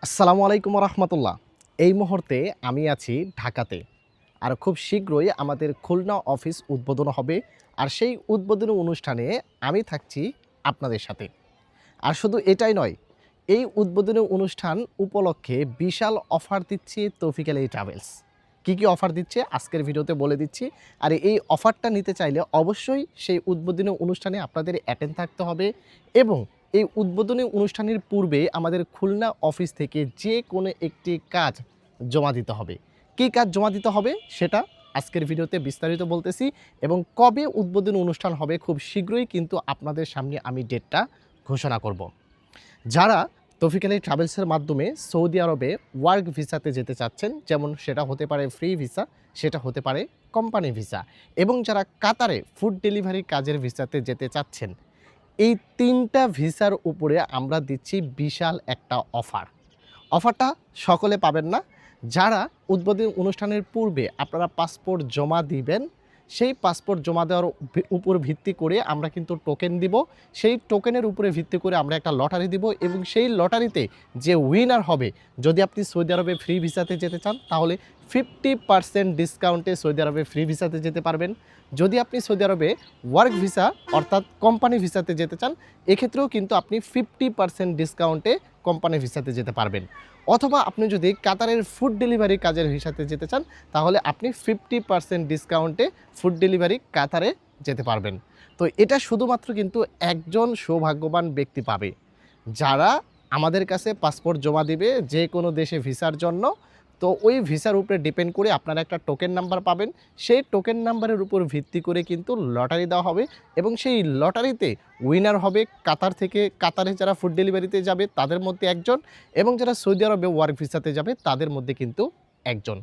আসসালামু আলাইকুম রহমতুল্লাহ। এই মুহূর্তে আমি আছি ঢাকাতে। আর খুব শীঘ্রই আমাদের খুলনা অফিস উদ্বোধন হবে। আর সেই উদ্বোধনী অনুষ্ঠানে আমি থাকছি আপনাদের সাথে। আর শুধু এটাই নয়, এই উদ্বোধনী অনুষ্ঠান উপলক্ষে বিশাল অফার দিচ্ছে তৌফিক আলী ট্রাভেলস। কী অফার দিচ্ছে আজকের ভিডিওতে বলে দিচ্ছি। আর এই অফারটা নিতে চাইলে অবশ্যই সেই উদ্বোধনী অনুষ্ঠানে আপনাদের অ্যাটেন্ড থাকতে হবে এবং এই উদ্বোধনী অনুষ্ঠানের পূর্বে আমাদের খুলনা অফিস থেকে যে কোনো একটি কাজ জমা দিতে হবে। কী কাজ জমা দিতে হবে সেটা আজকের ভিডিওতে বিস্তারিত বলতেছি এবং কবে উদ্বোধনী অনুষ্ঠান হবে খুব শীঘ্রই কিন্তু আপনাদের সামনে আমি ডেটটা ঘোষণা করব। যারা তৌফিক আলী ট্রাভেলসের মাধ্যমে সৌদি আরবে ওয়ার্ক ভিসাতে যেতে চাচ্ছেন, যেমন সেটা হতে পারে ফ্রি ভিসা, সেটা হতে পারে কোম্পানি ভিসা, এবং যারা কাতারে ফুড ডেলিভারি কাজের ভিসাতে যেতে চাচ্ছেন, এই তিনটা ভিসার উপরে আমরা দিচ্ছি বিশাল একটা অফারটা সকলে পাবেন না। যারা উদ্বোধনী অনুষ্ঠানের পূর্বে আপনারা পাসপোর্ট জমা দিবেন, সেই পাসপোর্ট জমা দেওয়ার উপর ভিত্তি করে আমরা কিন্তু টোকেন দিব। সেই টোকেনের উপরে ভিত্তি করে আমরা একটা লটারি দিব এবং সেই লটারিতে যে উইনার হবে, যদি আপনি সৌদি আরবে ফ্রি ভিসাতে যেতে চান তাহলে 50% ডিসকাউন্টে সৌদি আরবে ফ্রি ভিসাতে যেতে পারবেন। যদি আপনি সৌদি আরবে ওয়ার্ক ভিসা অর্থাৎ কোম্পানি ভিসাতে যেতে চান, এক্ষেত্রেও কিন্তু আপনি 50% ডিসকাউন্টে কোম্পানি ভিসাতে যেতে পারবেন। অথবা আপনি যদি কাতারের ফুড ডেলিভারি কাজের ভিসাতে যেতে চান তাহলে আপনি 50% ডিসকাউন্টে ফুড ডেলিভারি কাতারে যেতে পারবেন। তো এটা শুধুমাত্র কিন্তু একজন সৌভাগ্যবান ব্যক্তি পাবে, যারা আমাদের কাছে পাসপোর্ট জমা দিবে যে কোনো দেশে ভিসার জন্য। তো ওই ভিসার উপরে ডিপেন্ড করে আপনারা একটা টোকেন নাম্বার পাবেন। সেই টোকেন নাম্বারের উপর ভিত্তি করে কিন্তু লটারি দেওয়া হবে এবং সেই লটারিতে উইনার হবে কাতারে যারা ফুড ডেলিভারিতে যাবে তাদের মধ্যে একজন, এবং যারা সৌদি আরবে ওয়ার্ক ভিসাতে যাবে তাদের মধ্যে কিন্তু একজন।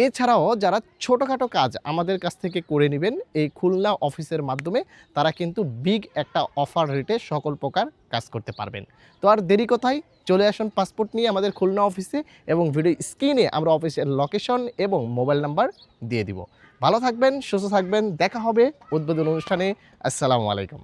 এছাড়াও যারা ছোটোখাটো কাজ আমাদের কাছ থেকে করে নেবেন এই খুলনা অফিসের মাধ্যমে, তারা কিন্তু বিগ একটা অফার রেটে সকল প্রকার কাজ করতে পারবেন। তো আর দেরি কোথায়, চলে আসুন পাসপোর্ট নিয়ে আমাদের খুলনা অফিসে এবং ভিডিও স্ক্রিনে আমরা অফিসের লোকেশন এবং মোবাইল নাম্বার দিয়ে দিব। ভালো থাকবেন, সুস্থ থাকবেন, দেখা হবে উদ্বোধন অনুষ্ঠানে। আসসালামু আলাইকুম।